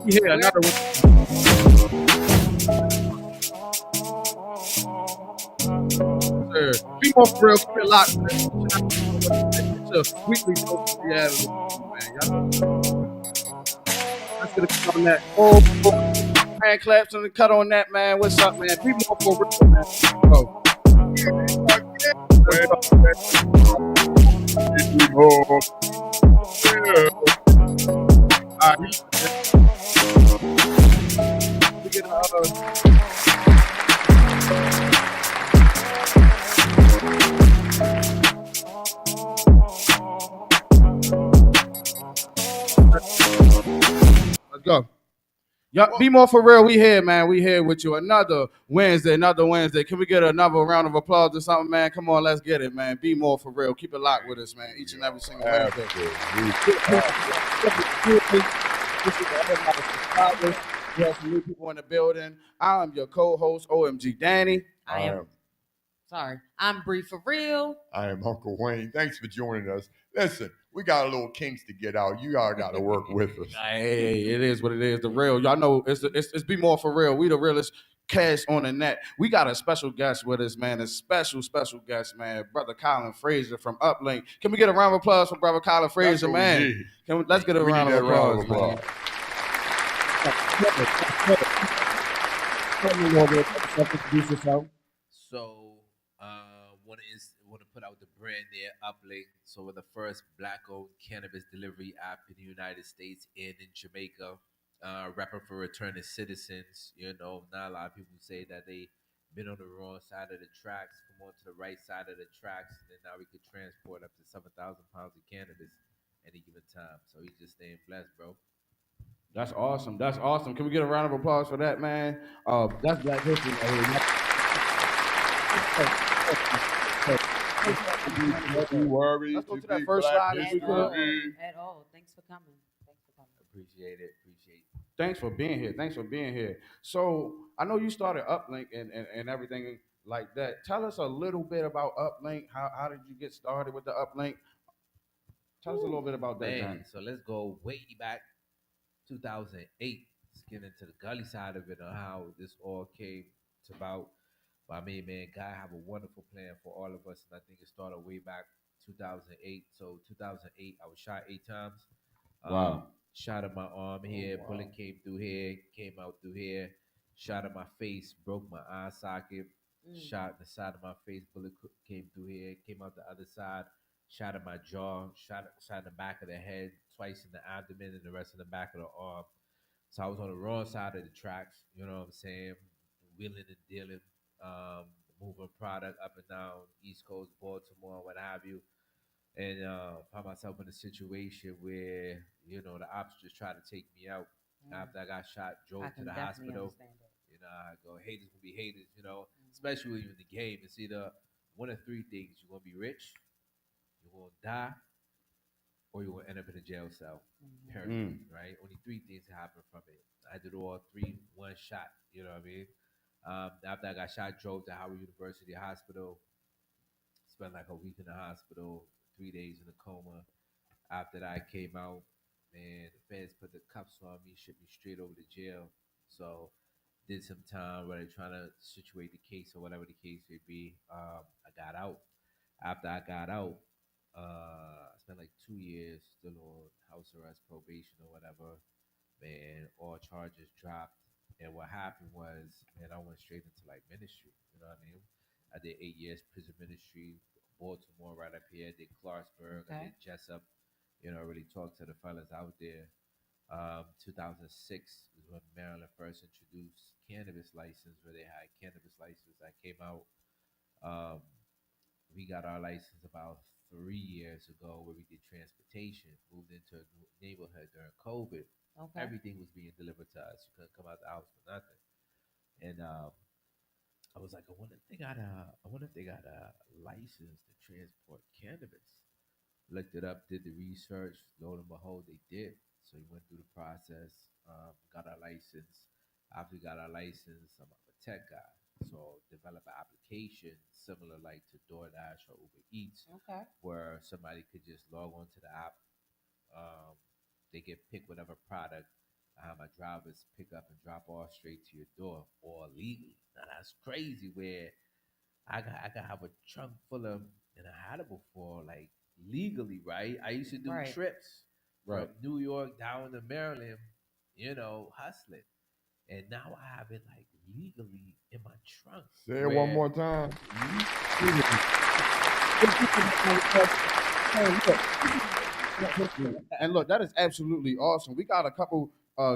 Yeah, another one. BMore4Real, keep it locked. It's a weekly dose of reality, man. Let's get a cut on that. Oh, hand claps and the cut on that, man. What's up, man? BMore4Real, man. Oh. All right. We get let's go. Yeah, BMore4Real, we here, man. We here with you. Another Wednesday. Can we get another round of applause or something, man? Come on, let's get it, man. BMore4Real. Keep it locked with us, man. Each and every single Wednesday. We have some new people in the building. I'm your co-host, OMG Danny. I'm Bree4Real. I am Uncle Wayne. Thanks for joining us. Listen, we got a little kinks to get out. You all got to work with us. Hey, it is what it is. The real, y'all know it's BMore4Real. We the realest cast on the net. We got a special guest with us, man. A special guest, man. Brother Colin Fraser from Upling. Can we get a round of applause for Brother Colin Fraser, man? Let's get a round of applause, man. So, want to put out the brand there, Upling. So we're the first Black-owned cannabis delivery app in the United States and in Jamaica. Rapping for returning citizens. You know, not a lot of people say that they been on the wrong side of the tracks, come on to the right side of the tracks, and then now we could transport up to 7,000 pounds of cannabis any given time. So he's just staying blessed, bro. That's awesome. Can we get a round of applause for that, man? That's Black History. Let's go to that first slide. At all. Thanks for coming. Appreciate it. Thanks for being here. So I know you started Uplink and everything like that. Tell us a little bit about Uplink. How did you get started with the Uplink? Tell us a little bit about that, man. So let's go way back, 2008. Let's get into the gully side of it on how this all came about. But I mean, man, God have a wonderful plan for all of us, and I think it started way back 2008. So 2008, I was shot 8 times. Wow. Shot at my arm here, bullet came through here, came out through here. Shot at my face, broke my eye socket. Shot in the side of my face, bullet came through here, came out the other side. Shot at my jaw, shot in the back of the head, twice in the abdomen, and the rest in the back of the arm. So I was on the wrong side of the tracks, you know what I'm saying? Wheeling and dealing, moving product up and down East Coast, Baltimore, what have you. And found myself in a situation where, you know, the ops just tried to take me out. After I got shot, drove to the hospital. You know, I go, haters will be haters, you know, especially when you're in the game. It's either one of 3 things. You're going to be rich, you're going to die, or you're going to end up in a jail cell. Period, right? Only 3 things happen from it. I did all 3, one shot, you know what I mean? After I got shot, drove to Howard University Hospital, spent like a week in the hospital, 3 days in a coma. After that, I came out, man, the feds put the cuffs on me, shipped me straight over to jail. So did some time where they're trying to situate the case or whatever the case may be. I got out. After I got out, I spent like 2 years still on house arrest, probation, or whatever. Man, all charges dropped. And what happened was, man, I went straight into like ministry. You know what I mean? I did 8 years prison ministry, Baltimore, right up here. I did Clarksburg. I did Jessup. You know, I really talked to the fellas out there. 2006 is when Maryland first introduced cannabis license, where they had cannabis license that came out. Um, we got our license about 3 years ago, where we did transportation, moved into a new neighborhood during COVID. Okay. Everything was being delivered to us. You couldn't come out the house for nothing. And I was like, I wonder if they got a license to transport cannabis. Looked it up, did the research. Lo and behold, they did. So we went through the process, got our license. After we got our license, I'm a tech guy, so develop an application similar like to DoorDash or Uber Eats, Okay. where somebody could just log on to the app. Um, they can pick whatever product. I have my drivers pick up and drop off straight to your door, or legally. Now that's crazy. Where I got have a trunk full of, and I had it before, like legally, right? I used to do Right. trips Right. from New York down to Maryland, hustling, and now I have it like legally in my trunk. Say it one more time. And look, that is absolutely awesome. We got a couple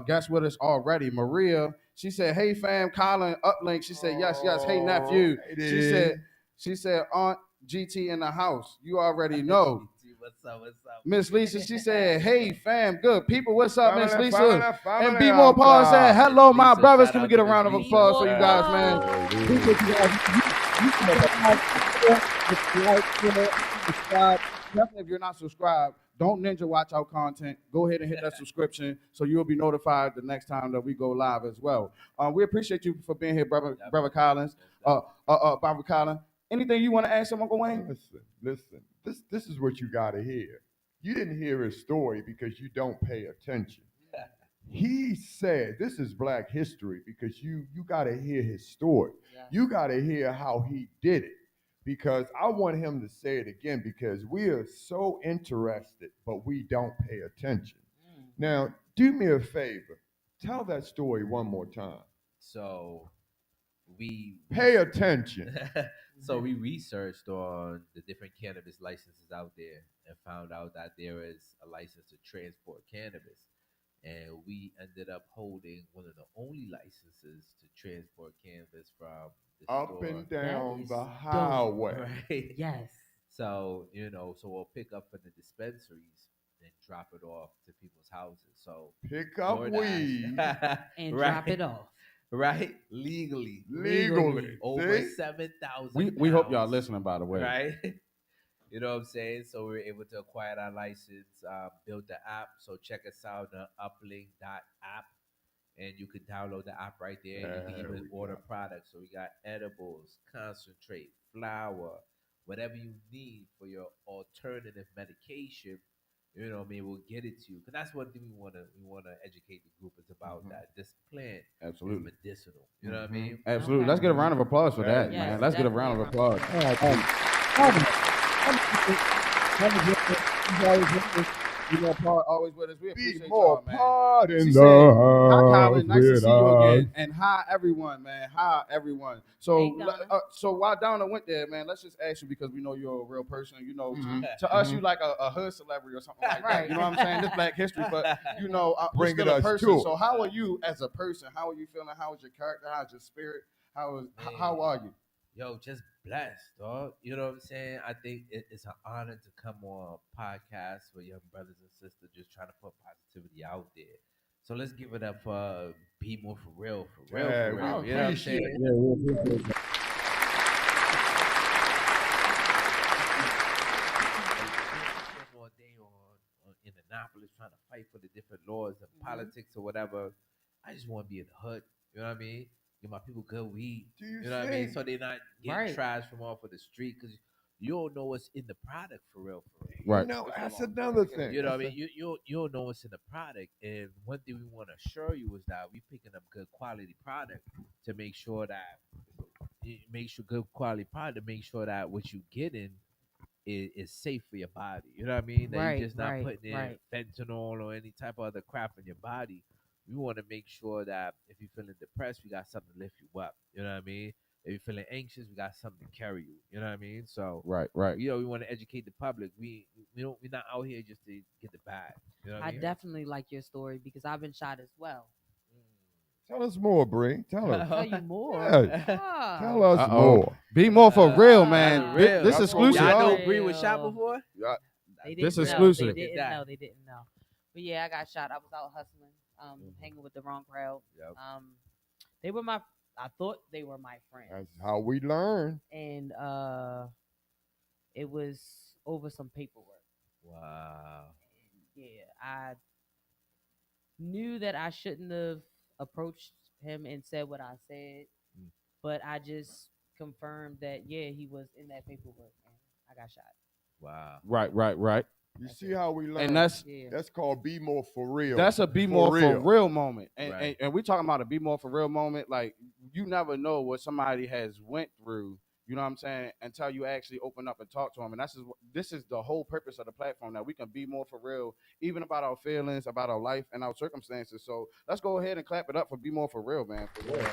guests with us already. Maria, she said, "Hey fam, Colin Uplink." She said, "Yes, yes." Hey nephew. She said, "Aunt GT in the house." You already know. What's up? What's up? Miss Lisa, she said, "Hey fam, good people. What's up, Miss Family, Lisa?" family And BMore4Real said, outside. "Hello, Miss my Lisa, brothers. shout Can we out get to a Miss round of Lisa. applause for you guys, man?" Definitely, if you're not subscribed, don't ninja watch our content. Go ahead and hit that subscription so you'll be notified the next time that we go live as well. We appreciate you for being here, brother Collins. Barbara Collins. Anything you want to add, someone, Wayne? Listen. This is what you got to hear. You didn't hear his story because you don't pay attention. He said, "This is Black history," because you got to hear his story. Yes. You got to hear how he did it. Because I want him to say it again, because we are so interested, but we don't pay attention. Now, do me a favor. Tell that story one more time. So we Pay attention. So we researched on the different cannabis licenses out there and found out that there is a license to transport cannabis. And we ended up holding one of the only licenses to transport cannabis from the Up store. and down is the dope. highway. Right. Yes. So, so we'll pick up from the dispensaries and drop it off to people's houses. So Pick up weed And right, drop it off. right, legally, legally. over See? 7,000. We hope y'all listening, by the way. Right. You know what I'm saying? So we were able to acquire our license, build the app. So check us out, the Upling.App, and you can download the app right there. You can There even we order go. products. So we got edibles, concentrate, flour, whatever you need for your alternative medication. You know what I mean? We'll get it to you. Because that's one thing we wanna educate the group is about, that this plant Absolutely. is medicinal. You know what I mean? Absolutely. Okay. Let's get a round of applause for that, Yes, man. Let's get a round of definitely applause. Always with us. We Be appreciate more y'all, man. part in She the said, "Hi, house Colin. Nice to with see you us." again." And hi, everyone, man. Hi, everyone. So, Hey, Donna. so while Donna went there, man, let's just ask you, because we know you're a real person. You know, Mhm. to us, you like a hood celebrity or something like that. Right. You know what I'm saying? This Black History, but you know, you're Bringing still a us person. to it. So, how are you as a person? How are you feeling? How is your character? How's your spirit? How are you? Yo, just blessed, dog. You know what I'm saying? I think it's an honor to come on a podcast with young brothers and sisters just trying to put positivity out there. So let's give it up for Be More For Real, for real, Yeah, for we real. You know what I'm appreciate saying? it. Spend all day on in Annapolis trying to fight for the different laws and politics or whatever. I just want to be in the hood. You know what I mean? Give my people good weed. Do you You know what I mean? see? So they're not getting Right. trash from off of the street, because you don't know what's in the product for real, for real. Right. You know, that's another thing. You know what I mean? You don't know what's in the product. And one thing we want to assure you is that we picking up good quality product to make sure that good quality product to make sure that what you getting is safe for your body. You know what I mean? That Right, you're just not right, putting in right. fentanyl or any type of other crap in your body. We want to make sure that if you're feeling depressed, we got something to lift you up. You know what I mean? If you're feeling anxious, we got something to carry you. You know what I mean? So Right. we want to educate the public. We're not out here just to get the bag. You know what I I mean? definitely like your story because I've been shot as well. Tell us more, Bree. Tell us. Tell you more. Yes. Ah. Tell us Uh-oh. more. Be more for real, That's man. real. This That's what we exclusive. Y'all know are. Bree was shot Real. before? Yeah. They This didn't know. exclusive. They didn't know. They didn't know. But yeah, I got shot. I was out hustling, hanging with the wrong crowd. Yep. They were my. I thought they were my friends. That's how we learn. And it was over some paperwork. Wow. Yeah, I knew that I shouldn't have approached him and said what I said, but I just confirmed that he was in that paperwork and I got shot. Wow. Right. You see how we learn. And that's called Be More for Real. That's a be more for real moment. And, Right. and we talking about a be more for real moment. Like, you never know what somebody has went through, you know what I'm saying, until you actually open up and talk to them. And this is the whole purpose of the platform, that we can be more for real, even about our feelings, about our life and our circumstances. So let's go ahead and clap it up for Be More for Real, man. For real.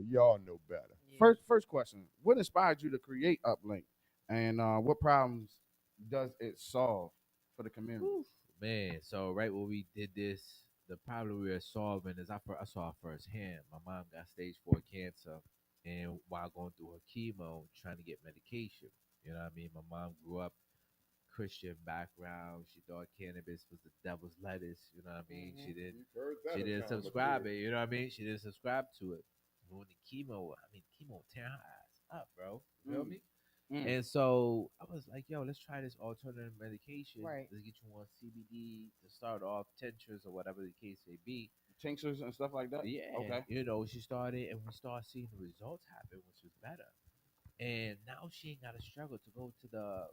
Y'all know better. Yeah. First question. What inspired you to create Uplink? And what problems does it solve for the community? Man, so right when we did this, the problem we were solving is I saw firsthand. My mom got stage 4 cancer, and while going through her chemo, trying to get medication. You know what I mean? My mom grew up Christian background. She thought cannabis was the devil's lettuce. You know what I mean? She didn't subscribe it. You know what I mean? She didn't subscribe to it. When the chemo, chemo tear her ass up, bro. You feel me? And so I was like, yo, let's try this alternative medication. Right. Let's get you on CBD to start off, tinctures or whatever the case may be. Tinctures and stuff like that? Yeah. Okay. You know, she started and we started seeing the results happen, which was better. And now she ain't gotta struggle to go to the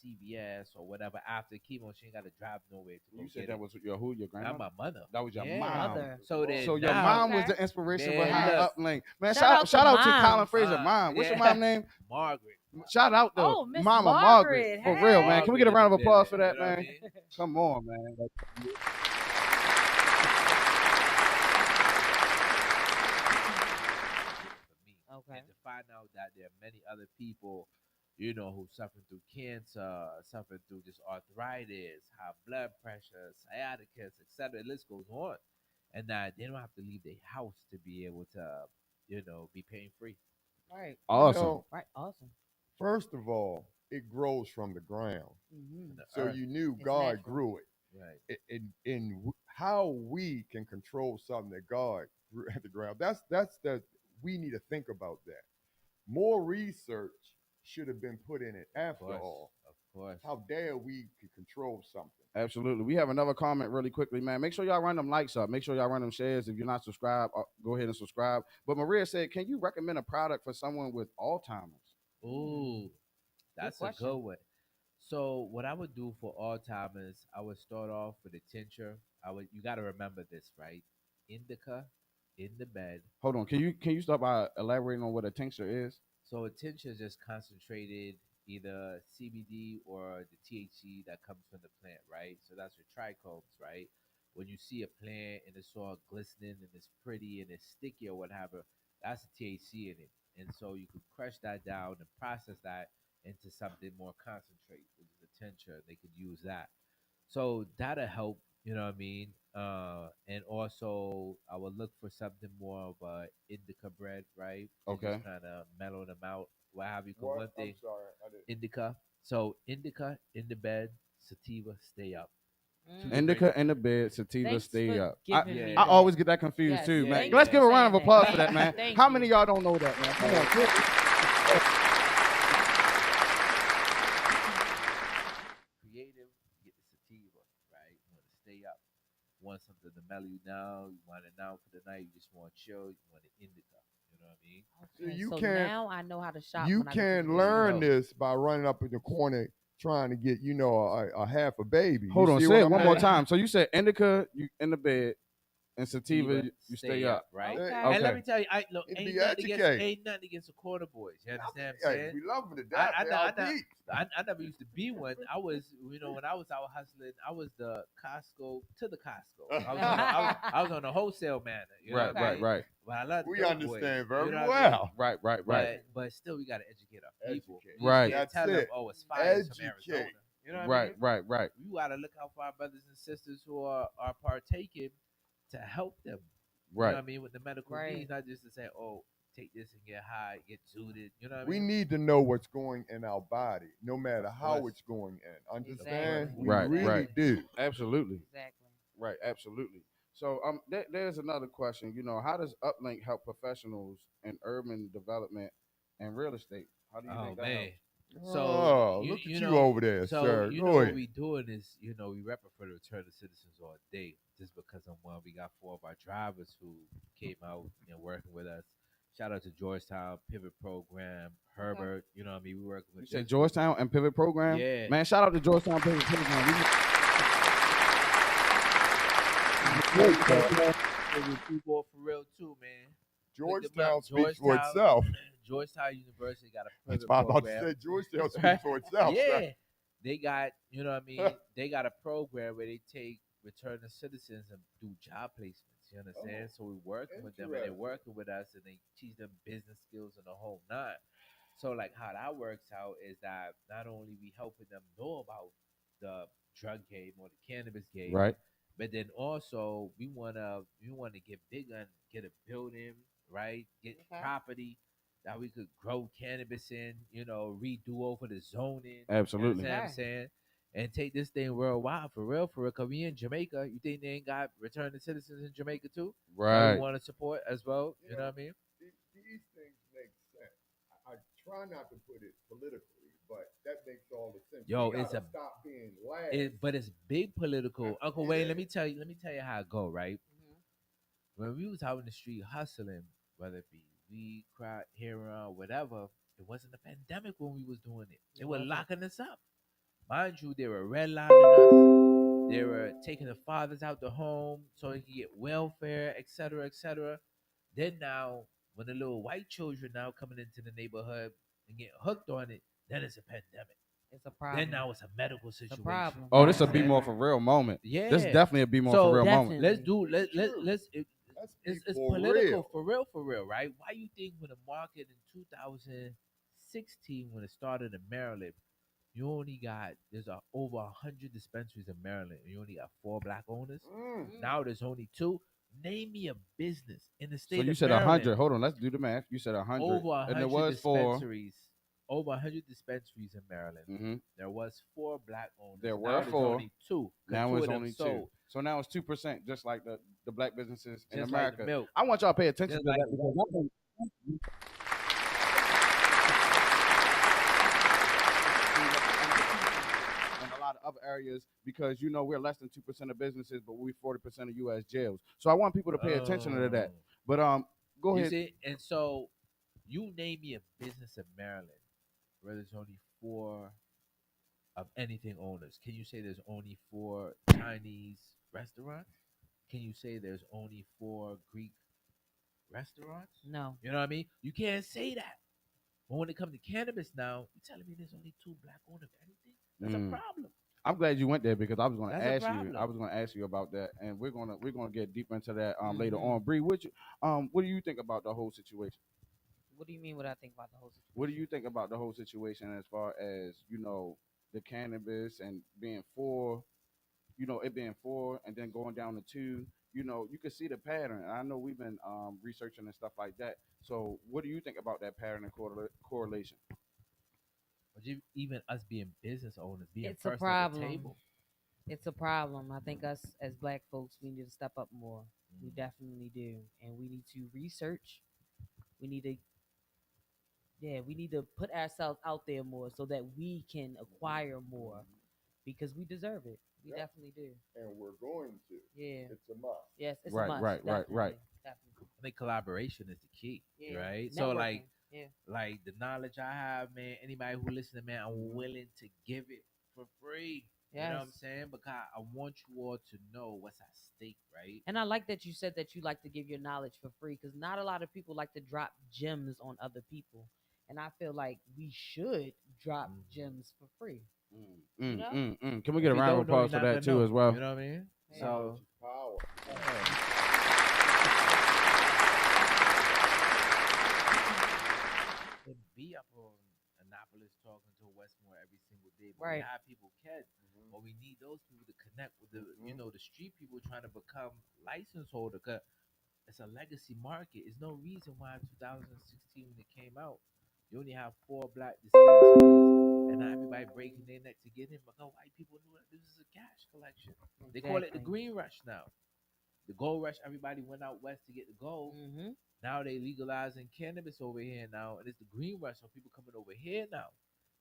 CVS or whatever after chemo. She ain't gotta drive nowhere to go. You said get that it. was your who? Your grandmother? Not my mother. That was your Yeah. mom. Mother. So then So your now- mom was the inspiration Man, behind look. Uplink. Man, Shout shout out out to to Colin moms. Fraser, mom. What's your yeah. mom name? Margaret. Shout out to Oh, Miss Mama Margaret. For real, man. Can we get a Margaret round of in the applause for building, that, you know what I man? mean? Come on, man. For me. Okay. And to find out that there are many other people, you know, who suffering through cancer, suffering through just arthritis, high blood pressure, sciatica, etc. The list goes on. And that they don't have to leave their house to be able to, you know, be pain free. Right. Awesome. You know, Right. Awesome. first of all, it grows from the ground. Mm-hmm. So you knew It's God natural. grew it. Right. In how we can control something that God grew at the ground. That's we need to think about that. More research should have been put in it after all. Of course. How dare we could control something? Absolutely. We have another comment really quickly, man. Make sure y'all run them likes up. Make sure y'all run them shares. If you're not subscribed, go ahead and subscribe. But Maria said, can you recommend a product for someone with Alzheimer's? Ooh, that's a question. good one. So what I would do for Alzheimer's, I would start off with a tincture. You got to remember this, right? Indica in the bed. Hold on. Can you start by elaborating on what a tincture is? So a tincture is just concentrated either CBD or the THC that comes from the plant, right? So that's your trichomes, right? When you see a plant and it's all glistening and it's pretty and it's sticky or whatever, that's the THC in it. And so you could crush that down and process that into something more concentrate, which is a tincture. They could use that. So that'll help, you know what I mean? And also I would look for something more of a indica bread, right? To Okay. just kind of mellow them out. What have you? What? One thing, I'm sorry, I didn't. indica. So indica in the bed, sativa stay up. Indica in the bed, sativa Thanks stay for up. giving me I that. always get that confused Yes, too, yeah, man. yeah. Let's give a round of Saying applause that. for that, man. Thank How you. many of y'all don't know that, man? Come on. Creative, get the sativa, right? You want to stay up. Want something to mellow you down. You want it now for the night. You just want to chill. You want the indica. You know what I mean? Okay, You so can't- now I know how to shop. You when I go to can the learn casino. this by running up in the corner trying to get, a half a baby. Hold You on, see say what it I'm one more saying? time. So you said indica, you in the bed, and sativa, you stay up. right? Okay. And let Okay. me tell you, look, And ain't be nothing against educated. the quarter boys. You understand what I'm Hey, saying? we love them to death. I, They I, our I, peeps. I never used to be one. I was, when I was out hustling, I was the Costco to the Costco. I was on a wholesale manner. You know Right, what I right, mean? right, But I love the We dope understand boys, very you know what I mean? well. right, right, right, But still, we gotta educate our people. Educate. You Right. can't That's tell them, it. oh, it's fire from Educate. Arizona. You know what I right, mean? right, right, You gotta look out for our brothers and sisters who are partaking to help them. You know right. what I mean? With the medical Right. needs, not just to say, oh, take this and get high, get zooted. You know what I We mean? need to know what's going in our body, no matter Of how course. it's going in. Understand? Exactly. We Right, really right. do. Absolutely. Exactly. Right, absolutely. So there's another question. How does Uplink help professionals in urban development and real estate? How do you Oh think that man. helps? So Oh, look at you over there, sir. Go what ahead. we doing is, we repping for the return of citizens all day. Just because I'm one, we got 4 of our drivers who came out and working with us. Shout out to Georgetown Pivot Program, Herbert. You know what I mean? We working You with said this Georgetown and Pivot Program? Yeah. Man, shout out to Georgetown Pivot Program. BMore4Real too, man. Georgetown speaks for itself. Georgetown University got a That's pivot what I'm about to program. say. Georgetown Right? speaks for itself. Yeah, Sir. they got, you know what I mean? They got a program where they take returning citizens and do job placements. You understand? So we're working with them and they're interesting. working with us and they teach them business skills and the whole nine. So like how that works out is that not only we helping them know about the drug game or the cannabis game, Right. but then also we wanna get bigger and get a building, right? Get Okay. property that we could grow cannabis in, redo over the zoning. Absolutely. You understand what I'm Okay. saying? And take this thing worldwide for real, cause we in Jamaica. You think they ain't got returning citizens in Jamaica too? That Right. we want to support as well. You know what I mean? These things make sense. I try not to put it politically, but that makes all the sense. Yo, We it's gotta a- stop being last. But it's big political. Uncle Wayne, Yeah. let me tell you how it go, right? Mhm. When we was out in the street hustling, whether it be weed, crack, heroin, whatever, it wasn't a pandemic when we was doing it. They It were wasn't. locking us up. Mind you, they were redlining us. They were taking the fathers out the home so they could get welfare, etc., etc. Then now, when the little white children now coming into the neighborhood and getting hooked on it, then it's a pandemic. It's a problem. Then now it's a medical It's a situation. problem. Oh, this a Understand? Be More for Real moment. Yeah. This is definitely a Be More So, for Real definitely. moment. Let's do let let True. let's That's it's for political real. for real, right? Why you think when the market in 2016 when it started in Maryland, you only got over 100 dispensaries in Maryland, and you only got 4 black owners. Now there's only 2. Name me a business in the state So you of said Maryland 100. Hold on, let's do the math. You said 100. over And there 100 was 4. dispensaries. Over 100 dispensaries in Maryland. Mm-hmm. There was 4 black owners. There Now were there's 4. only 2. Now 2 it's of them only 2. sold. So now it's 2%, just like the black businesses in Just like America. the milk. I want y'all to pay attention Just to like that because I think in a lot of other areas because we're less than 2% of businesses, but we're 40% of U.S. jails. So I want people to pay attention to that. But go You ahead. see, and so you name me a business in Maryland where there's only 4 of anything owners. Can you say there's only 4 Chinese restaurants? Can you say there's only 4 Greek restaurants? No. You know what I mean? You can't say that. But when it comes to cannabis now, you telling me there's only 2 black owners of anything? That's a problem. I'm glad you went there because I was going to That's a ask you. problem. I was going to ask you about that, and we're gonna get deep into that later Mhm. on. Bree, what do you think about the whole situation? What do you mean? What I think about the whole situation? What do you think about the whole situation as far as the cannabis and being for, it being 4 and then going down to 2? You can see the pattern. I know we've been researching and stuff like that. So, what do you think about that pattern and correlation? But even us being business owners, being It's a first at the problem. table. It's a problem. I think us as black folks, we need to step up more. We definitely do, and we need to research. We need to, we need to put ourselves out there more so that we can acquire more because we deserve it. We Yep. definitely do. And we're going to. Yeah. It's a must. Yes, it's Right, a must. right, right, right. Definitely. I think collaboration is the key, Yeah. right? So like Networking. the knowledge I have, man, anybody who listens, man, I'm willing to give it for free. You know what I'm Yes. saying? Because I want you all to know what's at stake, right? And I like that you said that you like to give your knowledge for free because not a lot of people like to drop gems on other people. And I feel like we should drop gems for free. You know? Can we get If a you round of don't know, you're applause for not that gonna too know. as well? You know what I mean? Yeah. So Power. to be up on Annapolis talking to Westmore every single day, but Right. we have people catch, but we need those people to connect with the the street people trying to become license holder. Cause it's a legacy market. There's no reason why in 2016 when it came out, you only have 4 black dispensaries, and now everybody breaking their neck to get in. But no white people knew that this is a cash collection. They call it the Exactly. green rush now. The gold rush, everybody went out west to get the gold. Mm-hmm. Now they legalizing cannabis over here now, and it's the green rush. So people coming over here now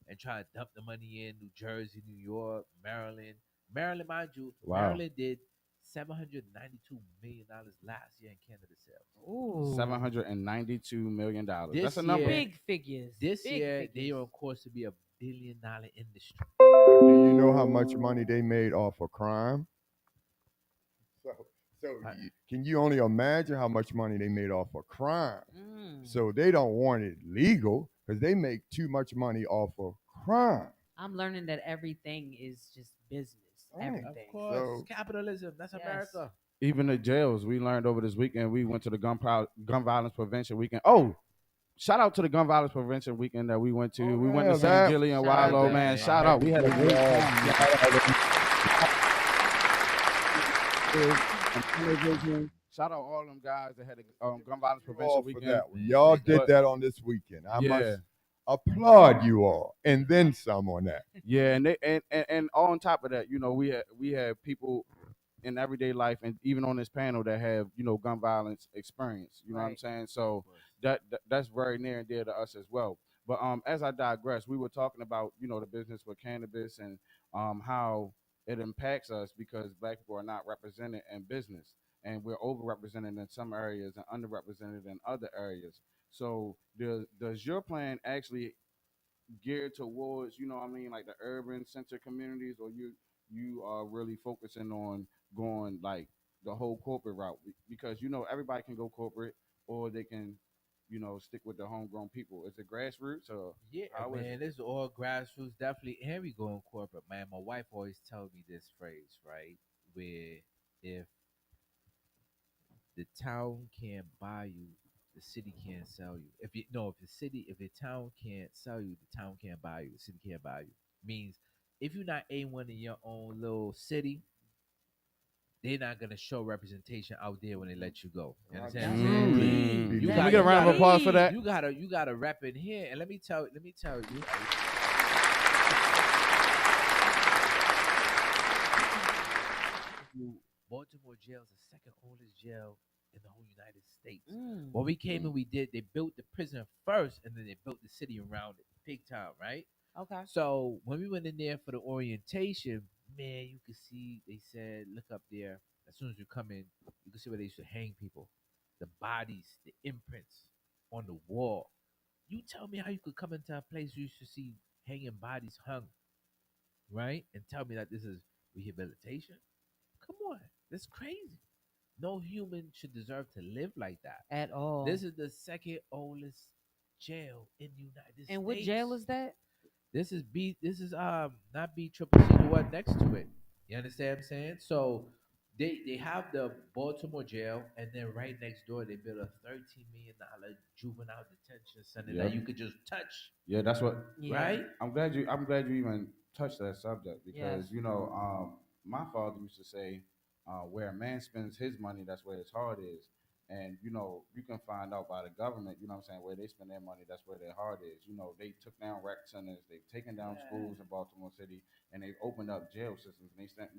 and trying to dump the money in New Jersey, New York, Maryland. Maryland, mind you, Wow. Maryland did $792 million last year in cannabis sales. Ooh. $792 million. This That's a number. year- Big figures. This Big year, figures. they are on course to be a billion-dollar industry. Do you know how much money they made off of crime? So can you only imagine how much money they made off of crime? So they don't want it legal because they make too much money off of crime. I'm learning that everything is just business. Right. Everything. Of course, So- capitalism. That's Yes. America. Even the jails, we learned over this weekend. We went to the gun violence prevention weekend. Oh, shout out to the gun violence prevention weekend that we went to. Oh, We went to yeah, St. that- Gilly and Shout out Wilo, to man. that. Shout out. We had a great time. Shout out all them guys that had a gun violence You all prevention for weekend. that one. Y'all did But- that on this weekend. I Yeah. must applaud you all, and then some on that. Yeah, and they and on top of that, we had people in everyday life and even on this panel that have gun violence experience. You know what I'm Right. saying? So that's very near and dear to us as well. But as I digress, we were talking about the business with cannabis and how it impacts us because black people are not represented in business and we're overrepresented in some areas and underrepresented in other areas. So does your plan actually geared towards, like the urban center communities, or you are really focusing on going like the whole corporate route? Because everybody can go corporate or they can, stick with the homegrown people. Is it grassroots or Yeah, how is man, it? this is all grassroots, definitely. And we going corporate, man. My wife always tells me this phrase, right? Where if the town can't buy you, the city can't sell you. If the town can't sell you, the town can't buy you. The city can't buy you. Means if you're not A1 in your own little city, they're not gonna show representation out there when they let you go. You understand? That's what I'm saying? deep. Can That's we get a round of applause for deep. that? You gotta rep in here, and let me tell you. Baltimore jail is the second oldest jail in the whole United States. When we came in, they built the prison first, and then they built the city around it, big time, right? Okay. So when we went in there for the orientation, man, you could see. They said, look up there. As soon as you come in, you can see where they used to hang people, the bodies, the imprints on the wall. You tell me how you could come into a place you used to see hanging bodies hung, right? And tell me that this is rehabilitation? Come on, that's crazy. No human should deserve to live like that. At all. This is the second oldest jail in the United States. And what jail is that? This is not B triple C, the one next to it. You understand what I'm saying? So they have the Baltimore jail, and then right next door they built a $13 million juvenile detention center that you could just touch. Yeah, that's what. Yeah. Right? I'm glad you even touched that subject because Yes. my father used to say, where a man spends his money, that's where his heart is. And you can find out by the government, where they spend their money, that's where their heart is. They took down rec centers, they've taken down schools in Baltimore City, and they've opened up jail systems, and they spent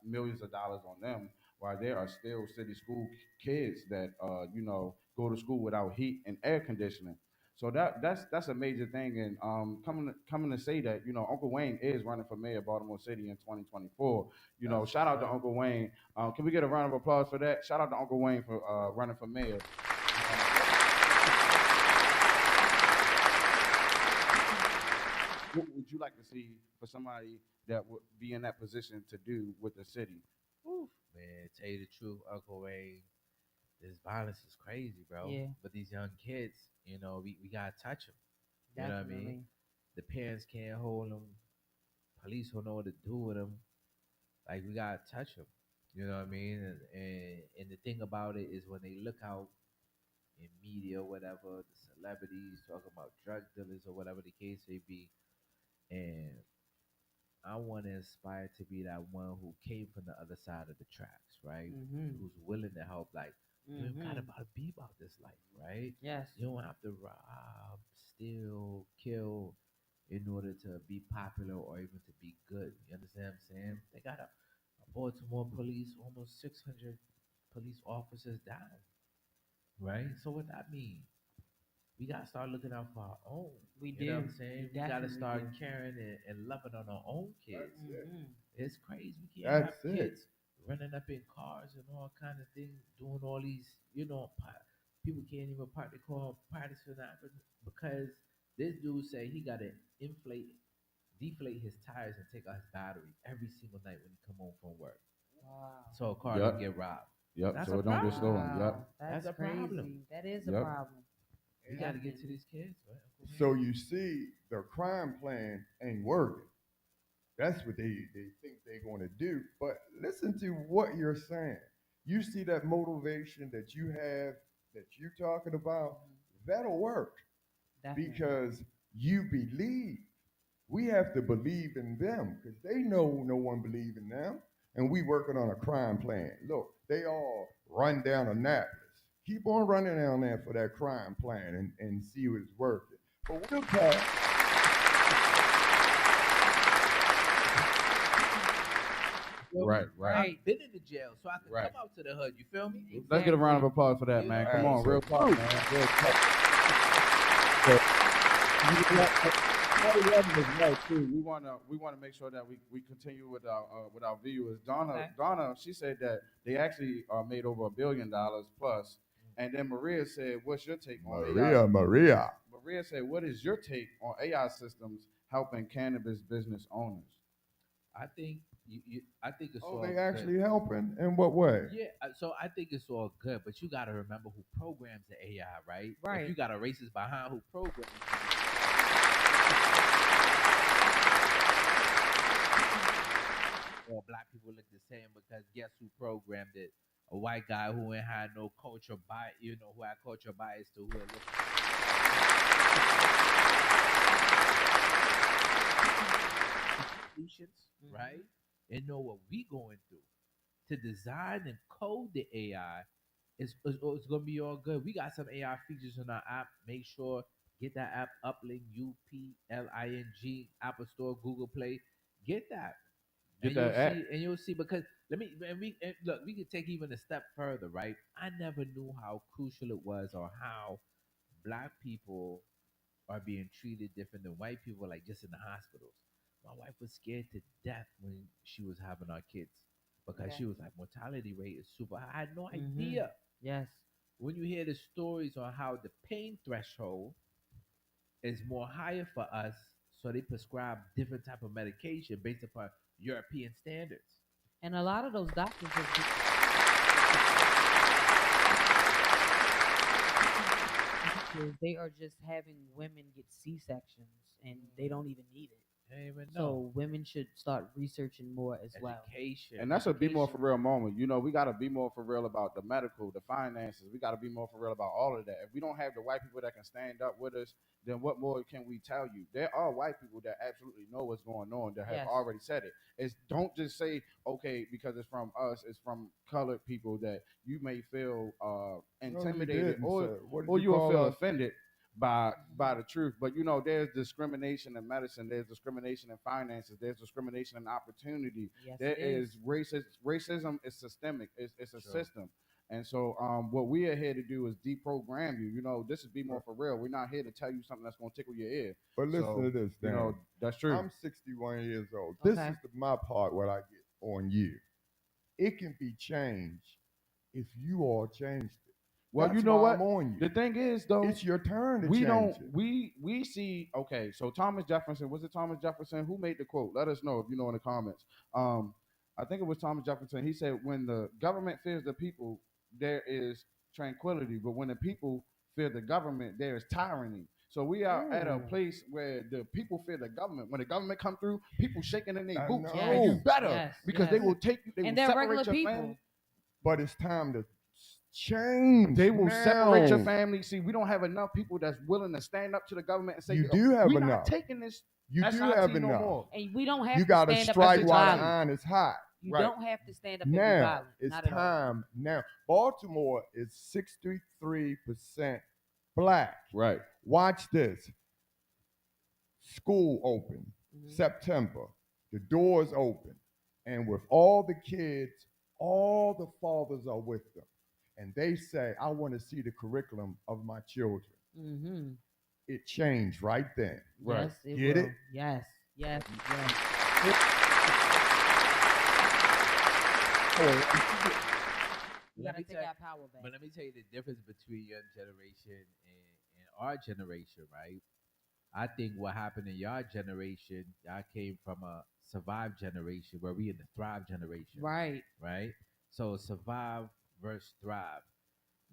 millions of dollars on them, while there are still city school kids that go to school without heat and air conditioning. So that's a major thing, and coming to say that Uncle Wayne is running for mayor of Baltimore City in 2024. Shout out to Uncle Wayne. Can we get a round of applause for that? Shout out to Uncle Wayne for running for mayor. what would you like to see for somebody that would be in that position to do with the city? Whew, man, tell you the truth, Uncle Ray, this violence is crazy, bro. Yeah, But these young kids, we gotta touch them. You know what I mean? definitely. The parents can't hold them. Police don't know what to do with them. Like we gotta touch them. You know what I mean? And the thing about it is when they look out in media or whatever, the celebrities talking about drug dealers or whatever the case may be, and I want to aspire to be that one who came from the other side of the tracks, right? Mhm. Who's willing to help. Like, you ain't got to Mhm. be about this life, right? Yes. You don't have to rob, steal, kill in order to be popular or even to be good. You understand what I'm saying? They got a Baltimore police, almost 600 police officers down, right? So what that mean? We gotta start looking out for our own. We You know what do. I'm We saying? We gotta definitely start do. caring and loving on our own kids. That's it. Mhm. It's crazy. We can't have That's it. kids running up in cars and all kind of things, doing all these, people can't even park their car practice for that because this dude say he gotta deflate his tires and take out his battery every single night when he come home from work. Wow. So a car don't Yep. get robbed. Yep. That's So a it don't get problem. stolen. Yep. Wow. That's That's a problem. crazy. That is a Yep. problem. We got to get to Definitely. these kids, right? Uncle So Ray? you see, the crime plan ain't working. That's what they think they're going to do. But listen to what you're saying. You see that motivation that you have, that you're talking about, that'll work Definitely. because you believe. We have to believe in them because they know no one believe in them. And we working on a crime plan. Look, they all run down Annapolis. Keep on running down there for that crime plan and see what's working. But we'll pass. Feel me? Right. Right. Right. I've been in the jail, so I can Right. come out to the hood. You feel me? Let's get a round of Exactly. applause for that, You man. know Come what I on, mean? real talk, man. Real talk. We wanna make sure that we continue with our viewers. Donna Okay. Donna she said that they actually made over $1 billion plus, and then Maria said, "What's your take on AI?" Maria. Maria said, "What is your take on AI systems helping cannabis business owners?" I think I think it's Oh, all they good. actually helping? In what way? Yeah, so I think it's all good, but you got to remember who programs the AI, right? If you Right. got a racist behind who programs all black people look the same because guess who programmed it? A white guy who ain't had no culture bias, who had culture bias to who it looked institutions, right? And know what we going through to design and code the AI. It's gonna be all good. We got some AI features in our app. Make sure get that app Upling Upling Apple Store, Google Play. Get that, Get and that app. you'll see because look, we could take even a step further, right? I never knew how crucial it was or how black people are being treated different than white people, like just in the hospitals. My wife was scared to death when she was having our kids because Okay. she was like, mortality rate is super high. I had no Mhm. idea. Yes. When you hear the stories on how the pain threshold is more higher for us, so they prescribe different type of medication based upon European standards. And a lot of those doctors they are just having women get C-sections and they don't even need it. I didn't even know. So women should start researching more as well. Education. And that's a be more for Education. real moment. We got to be more for real about the medical, the finances. We got to be more for real about all of that. If we don't have the white people that can stand up with us, then what more can we tell you? There are white people that absolutely know what's going on that have Yes. already said it. It's don't just say, okay, because it's from us, it's from colored people that you may feel No, you intimidated didn't, or sir. What did or you you will call feel us? offended by the truth. But there's discrimination in medicine, there's discrimination in finances, there's discrimination in opportunity. Yes, There it is. is racism is systemic. It's a Sure. system. And so what we are here to do is deprogram you. This is Be More for Real. We're not here to tell you something that's gonna tickle your ear. But listen to So, this, Dan. that's true. I'm 61 years old. This Okay. is my part, what I get on you. It can be changed if you all changed it. Well, That's you know why what? I'm on you. The thing is, though, It's your turn to we change don't it. we see. Okay, so Thomas Jefferson, was it Thomas Jefferson who made the quote? Let us know if you know in the comments. I think it was Thomas Jefferson. He said, when the government fears the people, there is tranquility, but when the people fear the government, there is tyranny. So we are at a Ooh. place where the people fear the government. When the government come through, people shaking in their I boots, know. and you better, Yes, because yes. they will take you, they And will they're regular separate your people. family. But it's time to change. They will separate your now. family. See, we don't have enough people that's willing to stand up to the government and say, You do have we're not enough. taking this You do SIT have no enough. more. And we don't have You to got to stand up strike and be while the violent. iron is hot. You Right. don't have to stand up and be Now violent. it's Not at all. time. Now Baltimore is 63% black. Right. Watch this. School open Mhm. September. The doors open, and with all the kids, all the fathers are with them, and they say, "I want to see the curriculum of my children." Mm-hmm. It changed right then. Right. Yes, it Get will. it? Yes, yes, yes. You Let gotta me take tell- our power back. But let me tell you the difference between your generation and our generation, right? I think what happened in your generation, y'all came from a survive generation where we in the thrive generation. Right. Right? So survive versus thrive.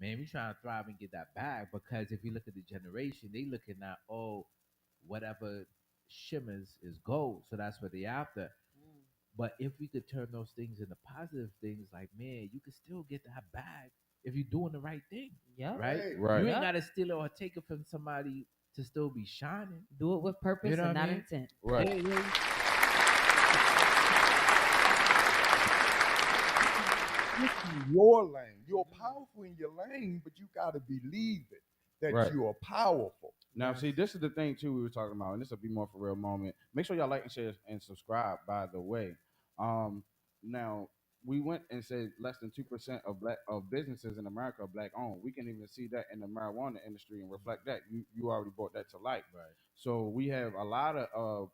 Man, we trying to thrive and get that back because if you look at the generation, they looking at, oh, whatever shimmers is gold. So that's what they after. But if we could turn those things into positive things, like, man, you could still get that back if you're doing the right thing. Yep. Right? Right. You ain't Yep. got to steal it or take it from somebody to still be shining. Do it with purpose You know and what I not mean? intent. Right. Yeah, yeah. This is your lane. You're powerful in your lane, but you got to believe it that Right. you are powerful. Now, see, this is the thing too we were talking about, and this will be more for real moment. Make sure y'all like and share and subscribe. By the way, now we went and said less than 2% of businesses in America are black owned. We can even see that in the marijuana industry and reflect that. You already brought that to light. Right. So we have a lot of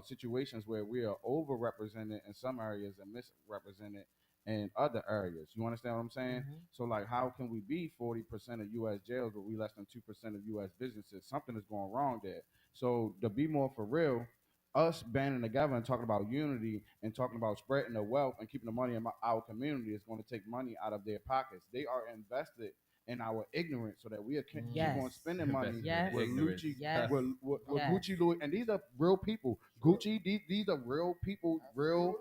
situations where we are overrepresented in some areas and misrepresented in other areas. You understand what I'm saying? Mhm. So like, how can we be 40% of U.S. jails, but we less than 2% of U.S. businesses? Something is going wrong there. So to be more for real, us banding together and talking about unity and talking about spreading the wealth and keeping the money in our community is going to take money out of their pockets. They are invested in our ignorance so that we are keep Yes. on spending money Yes. with Ignorance. Lucci, Yes. with Yes. Gucci Louis, and these are real people. Gucci, these are real people, real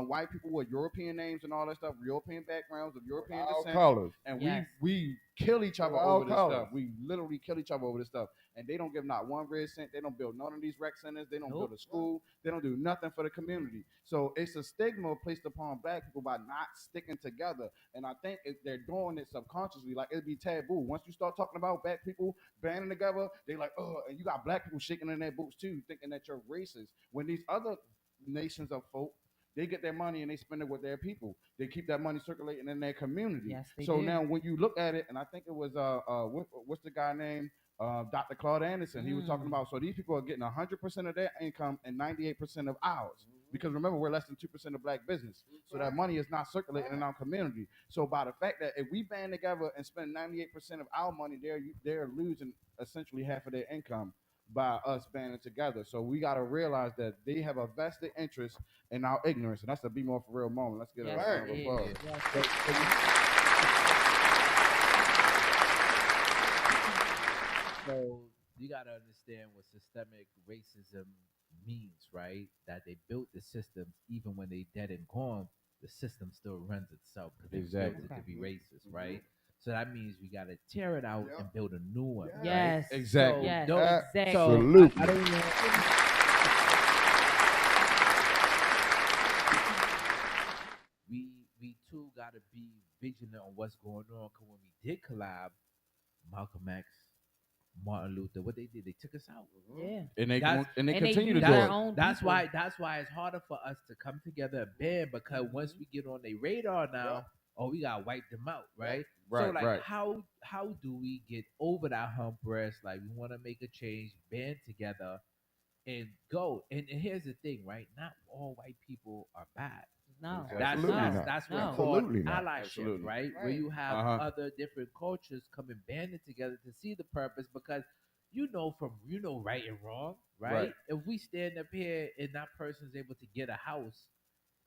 white people with European names and all that stuff, European backgrounds of European Our descent, colors. and Yes. we kill each other Our over this colors. stuff. We literally kill each other over this stuff, and they don't give not one red cent. They don't build none of these rec centers. They don't Nope. build a school. They don't do nothing for the community. So it's a stigma placed upon black people by not sticking together, and I think they're doing it subconsciously. Like, it'd be taboo once you start talking about black people banding together. They like, oh, and you got black people shaking in their boots too, thinking that you're racist. When these other nations of folk, they get their money and they spend it with their people. They keep that money circulating in their community. Yes, they So do. now when you look at it, and I think it was what's the guy name? Dr. Claude Anderson. He was talking about, so these people are getting 100% of their income and 98% of ours. Because remember, we're less than 2% of black business. So that money is not circulating in our community. So by the fact that if we band together and spend 98% of our money, they're losing essentially half of their income by us banding together. So we got to realize that they have a vested interest in our ignorance. And that's the Be More For Real moment. Let's get Yes, a round of it applause. is. Yes. So you gotta understand what systemic racism means, right? That they built the systems even when they dead and gone, the system still runs itself because they built Exactly. it to be racist, right? So that means we gotta tear it out and build a new one, right? Yes. Exactly. Yes. So, Exactly. So Absolutely. I don't know. We too gotta be vigilant on what's going on. Cause when we did collab, Malcolm X, Martin Luther, what they did, they took us out. Yeah. And they That's- continue to use do their it. own That's people. why it's harder for us to come together and band because once we get on their radar now, oh, we gotta wipe them out, right? So Right, like, right. how do we get over that hump where it's like we want to make a change, band together, and go? And here's the thing, right? Not all white people are bad. No. That's Absolutely No. not. that's No. what's called Absolutely not. allyship, Absolutely. right? Where Right. you have Uh-huh. other different cultures coming banding together to see the purpose because right and wrong, right? Right. If we stand up here and that person's able to get a house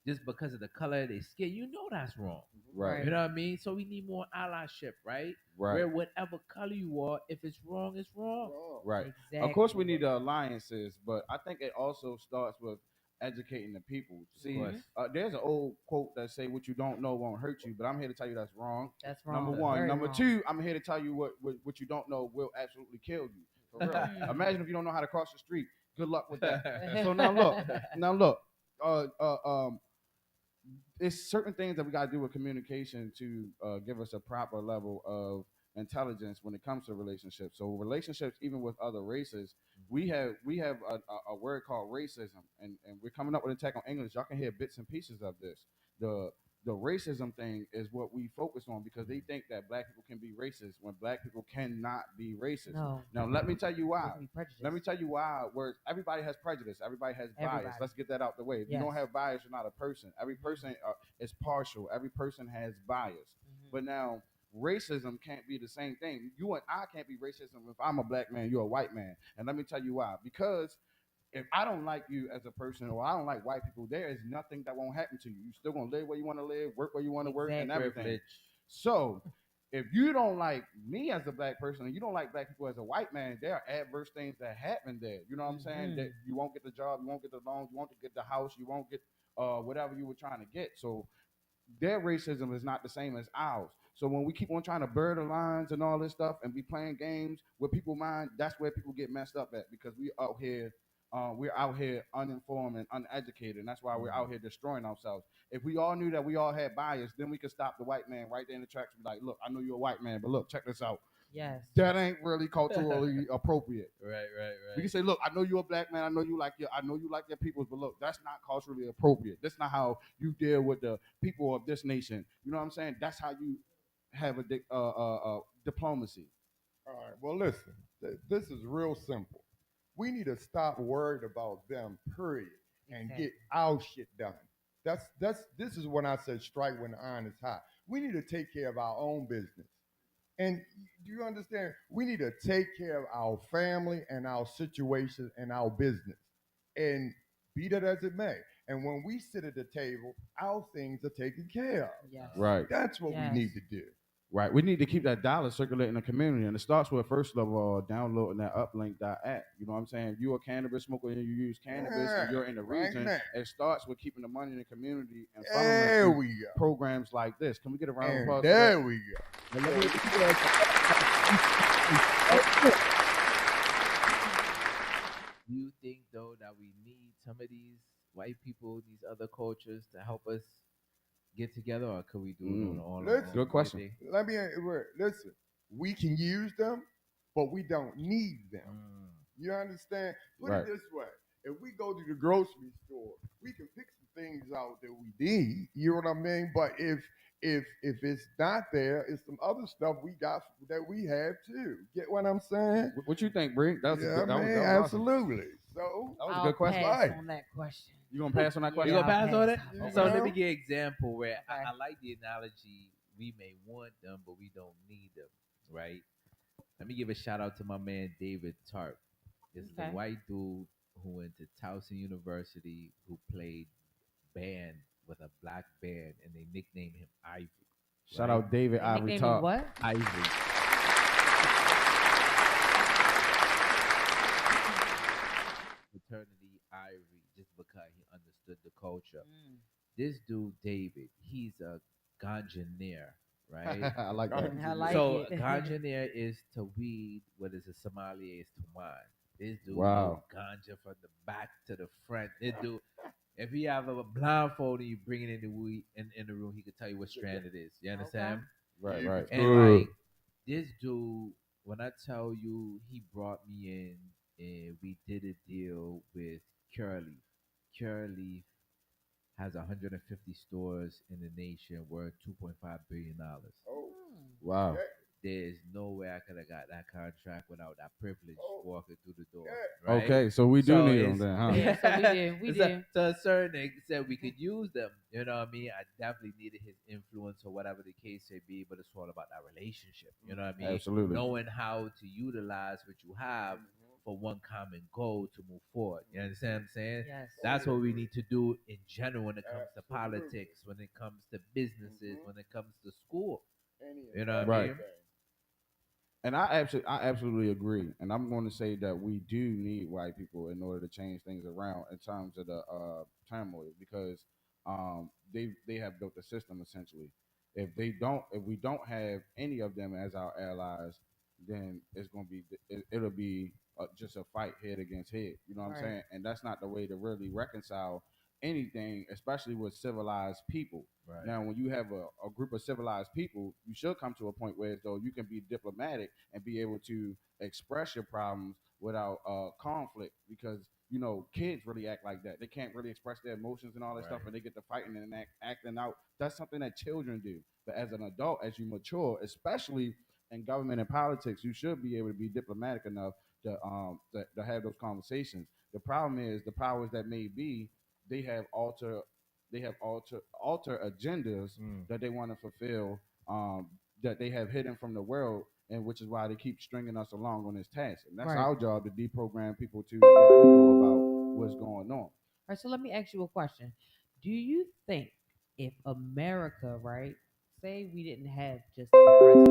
just because of the color of their skin, that's wrong. Right. You know what I mean? So we need more allyship, right? Right. Where whatever color you are, if it's wrong, it's wrong. Right. Exactly. Of course, we need the alliances, but I think it also starts with educating the people. See, course. there's an old quote that say, "What you don't know won't hurt you," but I'm here to tell you that's wrong. That's Number wrong. one. Very Number wrong. two, I'm here to tell you what you don't know will absolutely kill you. For real. Imagine if you don't know how to cross the street. Good luck with that. So now look. Uh, uh, um, it's certain things that we got to do with communication to give us a proper level of intelligence when it comes to relationships. So relationships, even with other races, we have a word called racism, and we're coming up with a tech on English. Y'all can hear bits and pieces of this. The the racism thing is what we focus on because they think that black people can be racist when black people cannot be racist. No. Now let me tell you They why. can be prejudiced. Let me tell you why. Where everybody has prejudice, everybody has bias. Everybody. Let's get that out the way. If you don't Yes. have bias, you're not a person. Every person is partial. Every person has bias. But now racism can't be the same thing. You and I can't be racist if I'm a black man, you're a white man. And let me tell you why. Because if I don't like you as a person or I don't like white people, there is nothing that won't happen to you. You're still gonna live where you want to live, work where you want to work, and Exactly. everything. Privilege. So if you don't like me as a black person and you don't like black people as a white man, there are adverse things that happen there. You know what I'm saying? That you won't get the job, you won't get the loans, you won't get the house, you won't get whatever you were trying to get. So their racism is not the same as ours. So when we keep on trying to blur the lines and all this stuff and be playing games with people's mind, that's where people get messed up at because we're out here uninformed and uneducated, and that's why we're out here destroying ourselves. If we all knew that we all had bias, then we could stop the white man right there in the tracks and be like, look, I know you're a white man, but look, check this out. Yes. That ain't really culturally appropriate. Right. We can say, look, I know you're a black man. I know you like your peoples, but look, that's not culturally appropriate. That's not how you deal with the people of this nation. You know what I'm saying? That's how you have a diplomacy. All right. Well, listen. This is real simple. We need to stop worried about them, period, and Exactly. get our shit done. This is when I said strike when the iron is hot. We need to take care of our own business. And do you understand? We need to take care of our family and our situation and our business. And be that as it may. And when we sit at the table, our things are taken care of. Yes. Right. That's what Yes. we need to do. Right. We need to keep that dollar circulating in the community. And it starts with, first of all, downloading that Upling.App. You know what I'm saying? If you're a cannabis smoker and you use cannabis and you're in the Right region, now. it starts with keeping the money in the community and There funneling we through go. programs like this. Can we get a round of And applause for there that? we go. And let me- Do you think though that we need some of these white people, these other cultures to help us get together, or could we do it on all our Listen. own? Good question. What do you Let me listen. We can use them, but we don't need them. think? You understand? Put Right. it this way: if we go to the grocery store, we can pick some things out that we need. You know what I mean? But if it's not there, it's some other stuff we got that we have too. Get what I'm saying? What you think, Bree? That was a Yeah, good, that was man, awesome. absolutely. So That was a I'll good question. pass Right. on that question. You gonna pass on that Yeah, question? You gonna I'll pass on pass. it? You So let know? me give an example where Okay. I like the analogy. We may want them, but we don't need them, right? Let me give a shout out to my man David Tarp. This is a Okay. white dude who went to Towson University, who played band with a black band, and they nicknamed him Ivory. Shout right? out David They Ivory nicknamed him Top. what? Ivory. Fraternity Ivory, just because he understood the culture. This dude David, he's a ganjaneer, right? I like that. I like So it. ganjaneer is to weed what is a sommelier is to wine. This dude Wow. know ganja from the back to the front. This dude, if he have a blindfold and you bring it in the weed in the room, he could tell you what strand it is. You understand? Right, right. And Good. like this dude, when I tell you, he brought me in and we did a deal with Curly. Curly has 150 stores in the nation worth $2.5 billion. Oh, Wow. there's no way I could have got that contract without that privilege walking through the door. Yeah. Right? Okay, so we do need them it's- then, huh? Yeah, so we did. We so, did. to a certain extent, we could use them. You know what I mean? I definitely needed his influence or whatever the case may be, but it's all about that relationship. You know what I mean? Absolutely. Knowing how to utilize what you have for one common goal to move forward. You understand what I'm saying? Yes. That's what we need to do in general when it comes to Absolutely. politics, when it comes to businesses, when it comes to school. Any You know what I Right. mean? And I absolutely agree. And I'm going to say that we do need white people in order to change things around in terms of the turmoil, because they have built the system essentially. If we don't have any of them as our allies, then it's going to be it'll be just a fight head against head. You know what I'm Right. saying? And that's not the way to really reconcile anything, especially with civilized people. Right. Now, when you have a group of civilized people, you should come to a point where, though, you can be diplomatic and be able to express your problems without conflict, because kids really act like that. They can't really express their emotions and all that Right. stuff, and they get to fighting and acting out. That's something that children do. But as an adult, as you mature, especially in government and politics, you should be able to be diplomatic enough to have those conversations. The problem is the powers that may be, they have alter agendas that they want to fulfill, that they have hidden from the world, and which is why they keep stringing us along on this task. And that's Right. our job, to deprogram people to let them know about what's going on. All right, so let me ask you a question. Do you think if America, right, say we didn't have just a president,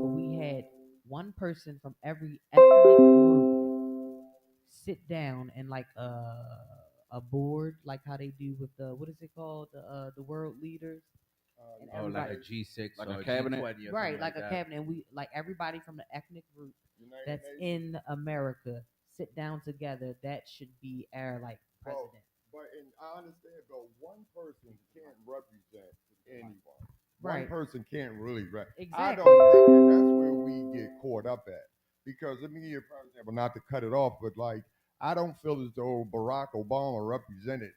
but we had one person from every ethnic group sit down and like a board, like how they do with the, what is it called, the world leaders, and Oh, like everybody, a G6 Like or a cabinet? G20 or right, something like a that. cabinet, and we like everybody from the ethnic group United that's Nations. in America sit down together. That should be our like president. But I understand, though, one person can't represent anyone. Right. One person can't really I Exactly. don't think that that's where we get caught up at. Because let me give you a prime example, not to cut it off, but like I don't feel as though Barack Obama represented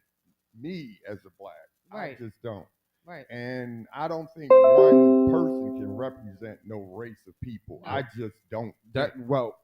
me as a black. Right. I just don't. Right. And I don't think one person can represent no race of people. No. I just don't. That think. well,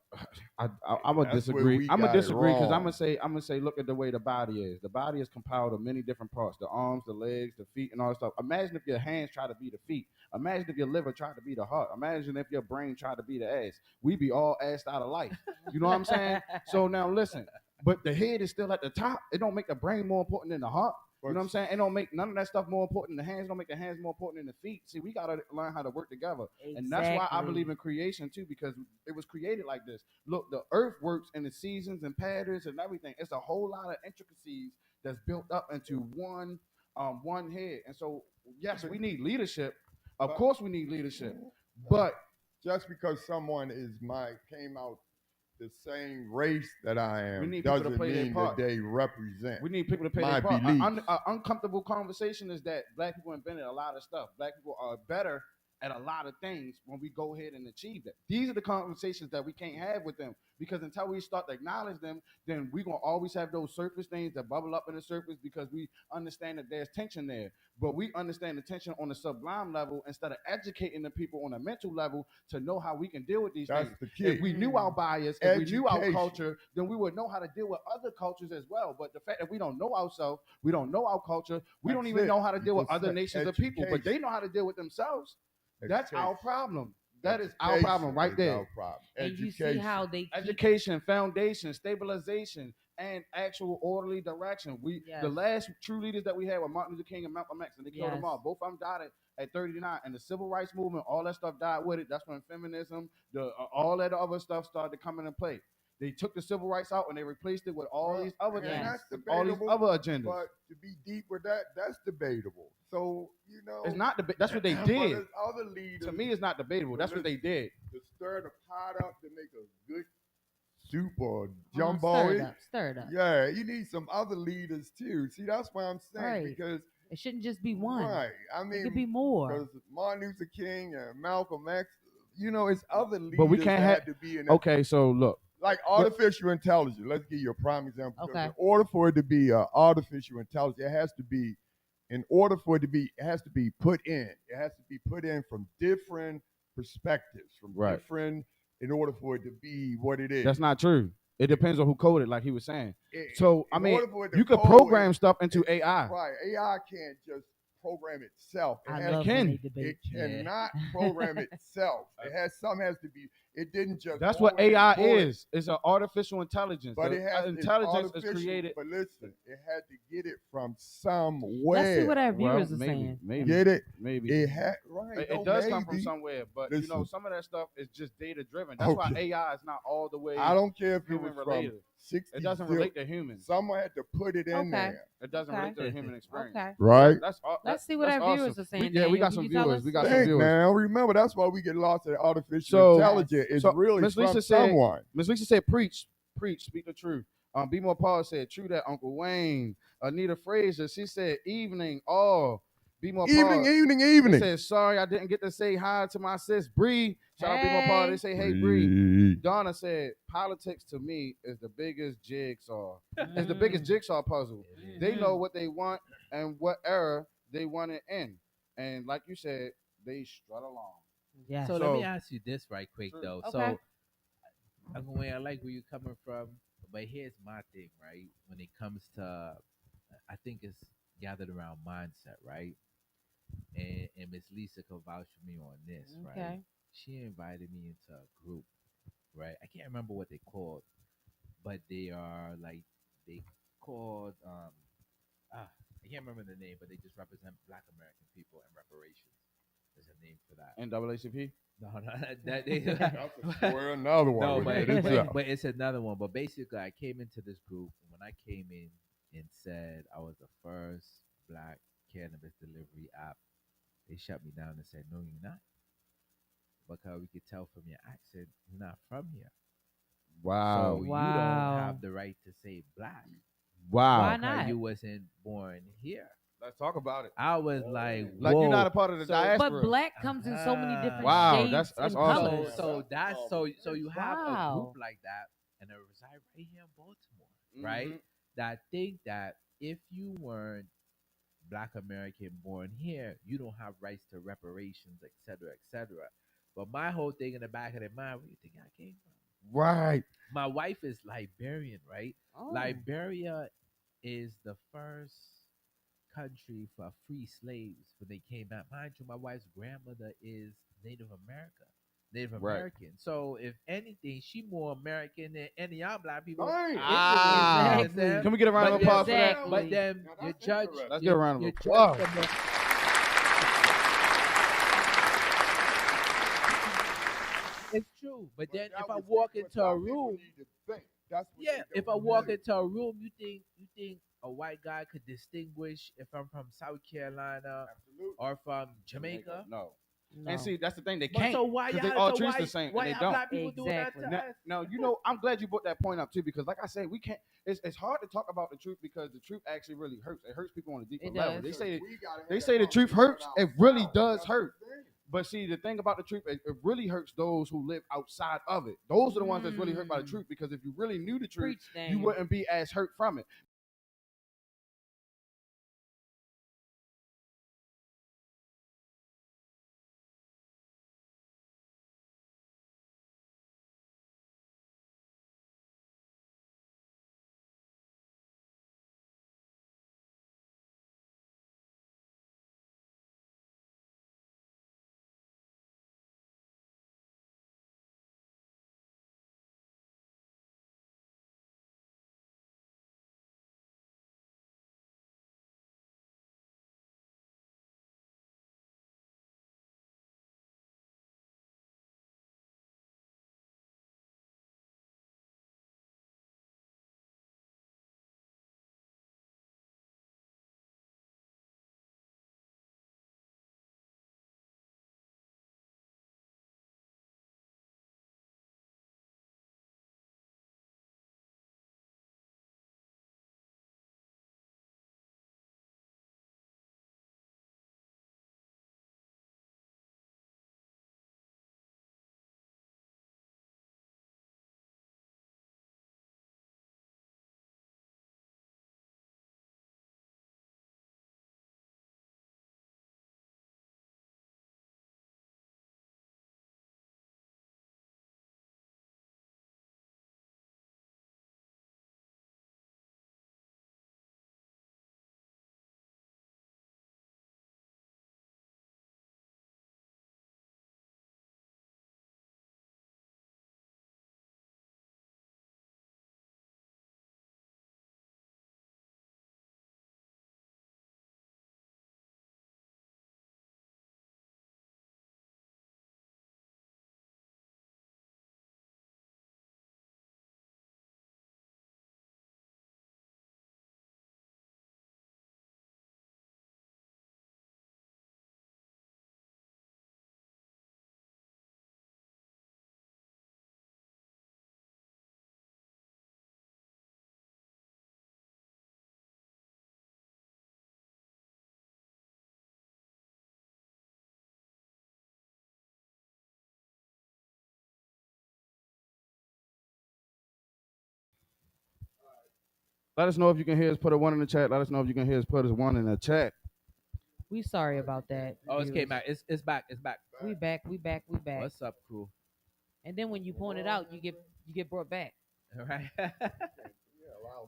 I'm gonna That's where disagree. we I'm gonna got it disagree because wrong. I'm gonna say, look at the way the body is. The body is compiled of many different parts: the arms, the legs, the feet, and all that stuff. Imagine if your hands try to be the feet. Imagine if your liver tried to be the heart. Imagine if your brain tried to be the ass. We'd be all assed out of life. You know what I'm saying? So now listen, but the head is still at the top. It don't make the brain more important than the heart. You know what I'm saying? It don't make none of that stuff more important than the hands. Don't make the hands more important than the feet. See, we gotta learn how to work together, and that's why I believe in creation too, because it was created like this. Look, the earth works in the seasons and patterns and everything. It's a whole lot of intricacies that's built up into one head. And so, yes, we need leadership. Of course, we need leadership, but just because someone came out the same race that I we am need people to doesn't play their mean part. that they represent. We need people to pay my their part. beliefs. An uncomfortable conversation is that black people invented a lot of stuff. Black people are better at a lot of things when we go ahead and achieve that. These are the conversations that we can't have with them, because until we start to acknowledge them, then we're going to always have those surface things that bubble up in the surface, because we understand that there's tension there. But we understand the tension on the sublime level instead of educating the people on a mental level to know how we can deal with these That's things. the key. If we knew our bias, if we knew our Education. culture, then we would know how to deal with other cultures as well. But the fact that we don't know ourselves, we don't know our culture, we don't That's even it. know how to You deal with just other said nations of people, but they education. know how to deal with themselves. That's our Education. problem. That is our problem right Education is there. our problem. And you see Education. how they keep, Education, foundation, stabilization, and actual orderly direction. Yes. The last true leaders that we had were Martin Luther King and Malcolm X, and they killed them Yes. all. Both of them died at 39, and the civil rights movement, all that stuff died with it. That's when feminism, all that other stuff started to come into play. They took the civil rights out and they replaced it with all these other and things, that's all these debatable, other agendas. But to be deep with that, that's debatable. So It's not that's what they but did. there's other leaders To me, it's not debatable. That's what they did. to stir the pot up to make a good soup or Stir jumbo. it up. Stir it up. Yeah, you need some other leaders too. See, that's what I'm saying, Right. because It shouldn't just be one. right. I It mean, could be more. because Martin Luther King and Malcolm X, it's other leaders But we can't that have. had to be in it. Okay, so look. Like artificial intelligence. Let's give you a prime example. Okay. In order for it to be artificial intelligence, it has to be put in. It has to be put in from different perspectives, from Right. different, in order for it to be what it is. That's not true. It depends on who coded, like he was saying. It- So I in mean, order for it to you could code, program stuff into it- AI. Right. AI can't just program itself. It I has love can. when they it debate. cannot program itself. It has some has to be. It didn't just. That's go what in and AI pull it. is. It's an artificial intelligence. But The it has intelligence it's is artificial, created. But listen, it had to get it from somewhere. Let's see what our Well, viewers are maybe, saying. maybe, Get it? maybe. It had right. It no, does come from maybe. somewhere, but Listen. some of that stuff is just data driven. That's why Okay. AI is not all the way. I don't care if it human was related. from 60. It doesn't relate to humans. Someone had to put it in Okay. there. It doesn't Okay. relate to the human experience. Okay. Right? That's Let's see what that's our viewers awesome. are saying. Yeah, we got Daniel. some Can you tell viewers. us? We got some Think viewers. now. Remember, that's why we get lost in artificial So- intelligence. It's so really Miss from Lisa said- someone. Miss Lisa said, "Preach, speak the truth." BMore Paul said, "True that, Uncle Wayne." Anita Fraser, she said, "Evening, all." BMore Paul. Evening. They said, "Sorry, I didn't get to say hi to my sis Bree." Shout out BMore Paul. They say, "Hey Bree." Donna said, "Politics to me is the biggest jigsaw. It's the biggest jigsaw puzzle. They know what they want and what era they want it in, and like you said, they strut along." Yes. So let me So- ask you this right quick Sure. though. Okay. So Uncle Wayne, I like where you're coming from, but here's my thing, right? When it comes to, I think it's gathered around mindset, right? And Miss Lisa could vouch for me on this, right? Okay. She invited me into a group, right? I can't remember what they called, but they are like they called I can't remember the name, but they just represent Black American people and reparations. There's a name for that. NAACP. No, that they. Or another one. No, with but, it itself. but it's another one. But basically, I came into this group, and when I came in and said I was the first Black cannabis delivery app, they shut me down and said, "No, you're not, because we could tell from your accent you're not from here. Wow. So you Wow. don't have the right to say Black. Wow. Why because not? You wasn't born here." Let's talk about it. I was like, Like you're "Whoa." not a part of the So- diaspora. But black comes in so many different Wow, shades that's and awesome. colors. So you have a Wow. group like that, and I reside right here in Baltimore, right? Mhm. That think that if you weren't Black American born here, you don't have rights to reparations, et cetera, et cetera. But my whole thing in the back of their mind, where you think I came from? Right. My wife is Liberian, right? Oh. Liberia is the first country for free slaves when they came back. Mind you, my wife's grandmother is Native Right. American. So if anything, she more American than any of y'all Black people. Right. Ah. You understand? Can we get a round of But applause for that? Exactly. But then Now, you that's judge. interesting. Let's get a round of you applause. judge from the- It's true. But then that if I was walk what into a some people room, need to think. That's what yeah, they if I don't walk know. into a room, you think a white guy could distinguish if I'm from South Carolina Absolutely. or from Jamaica? No. No. And see, that's the thing. They But can't. so why 'cause y'all? they all so treat why, the same, why and they y'all don't. Black people doing that to Exactly. Now, us? I'm glad you brought that point up too, because like I said, we can't. It's hard to talk about the truth because the truth actually really hurts. It hurts people on a deeper It level. does. They say We gotta have they that say the truth conversation hurts. It really ourselves. does That's hurt. the thing. But see, the thing about the truth, it really hurts those who live outside of it. Those are the ones that's really hurt by the Mm. truth. Because if you really knew the truth, Preach, you Daniel. wouldn't be as hurt from it. Let us know if you can hear us. Put a 1 in the chat. Let us know if you can hear us. Put us 1 in the chat. We sorry about that. Oh, it's came viewers. back. It's back. It's back. We back. What's up, crew? And then when you point it out, you get brought back. All right.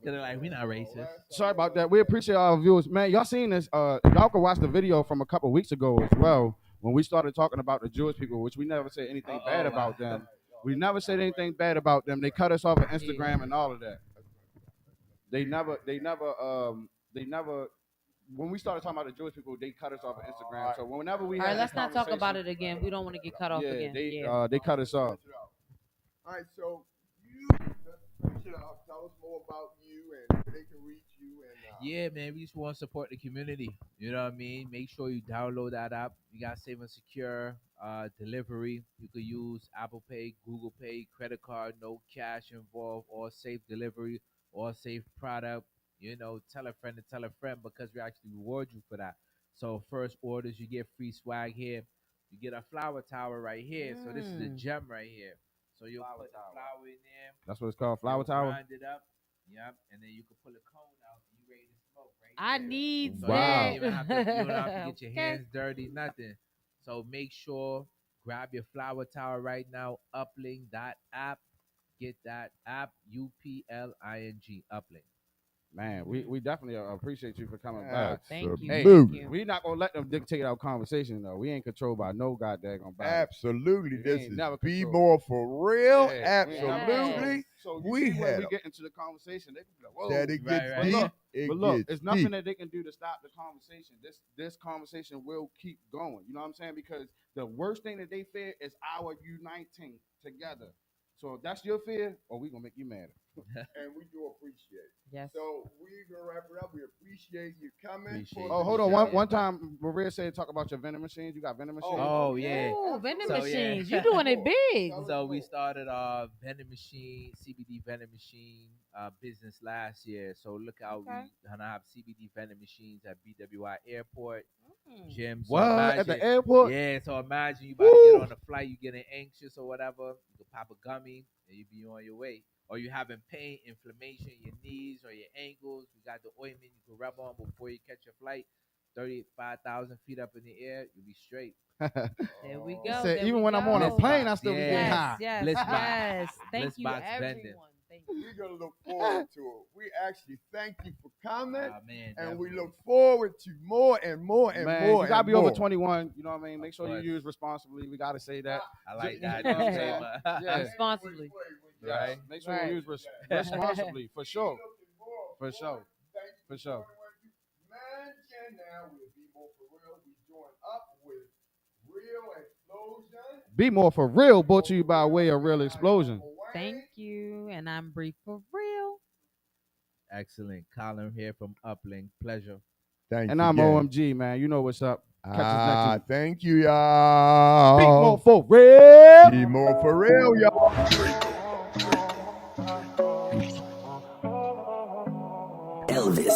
They're like, we not racist. Sorry about that. We appreciate our viewers, man. Y'all seen this? Y'all can watch the video from a couple weeks ago as well when we started talking about the Jewish people, which we never said anything bad about them. We never said anything bad about them. They cut us off of Instagram and all of that. They never. When we started talking about the Jewish people, they cut us off of Instagram. So whenever we All right, had let's this not talk about conversation- it again. We don't want to get cut off again. They cut us off. All right, so you tell us more about you and where they can reach you. And Yeah, man, we just want to support the community. You know what I mean? Make sure you download that app. You got Safe and Secure delivery. You could use Apple Pay, Google Pay, credit card, no cash involved, or safe delivery, or safe product. You know, tell a friend to tell a friend because we actually reward you for that. So first orders, you get free swag here. You get a flower tower right here. So this is the gem right here. So you'll put the flower in there. That's what it's called, flower tower. Grind it up. Yep. And then you can pull a cone out and you ready to smoke right I there. need So that. you don't have to get your Okay. hands dirty, nothing. So make sure, grab your flower tower right now, Upling.App. Get that app, Upling, Upling. Man, we definitely appreciate you for coming by. Thank you. Hey, Thank you. we not gonna let them dictate our conversation though. We ain't controlled by no goddamn body. Absolutely, We this ain't is never Be controlled. More for Real. Yeah, we ain't never Absolutely. controlled. So you We see when had we a- get into the conversation, they can be like, whoa. That it gets right. deep. But look, It but look, gets there's nothing deep. that they can do to stop the conversation. This conversation will keep going. You know what I'm saying? Because the worst thing that they fear is our uniting together. So if that's your fear, we gonna make you mad. And we do appreciate it. Yes. So we're gonna wrap it up. We appreciate you coming. Appreciate for Oh, the hold on. show. One time, Maria said talk about your vending machines. You got vending machines? Oh, yeah. Ooh, vending So, yeah. machines. You doing it big. So we started our vending machine, CBD vending machine business last year. So look out, Okay. we gonna have CBD vending machines at BWI Airport, gym. So What? At imagine, the airport? yeah. So imagine you about to get on a flight, you getting anxious or whatever. You can pop a gummy and you be on your way. Or you having pain, inflammation in your knees or your ankles. We got the ointment you can rub on before you catch your flight. 35,000 feet up in the air, you'll be straight. There we go. He said, there even we when I'm on a go. plane, I still be Yeah. getting Yes, high. yes, Bliss box. yes. Thank Bliss you, box everyone. vending. Thank you. We're gonna look forward to it. We actually thank you for coming, Man, and we definitely. look forward to more and more and Man, more. you gotta and be more. over 21. You know what I mean? Make sure you course. use responsibly. We gotta say that. I like You that. know what I'm saying? Yeah. Responsibly. Right. Make sure Right. you use responsibly, for sure. For sure. For sure. Man, now we'll be more for real. We join up with Real Explosion. Be more for real, brought to you by way of Real Explosion. Thank you. And I'm Bree for real. Excellent. Colin here from Upling. Pleasure. Thank And you I'm again. OMG, man. You know what's up. Catch us next week. Thank you, y'all. Be more for real. Be more for real, y'all. Elvis.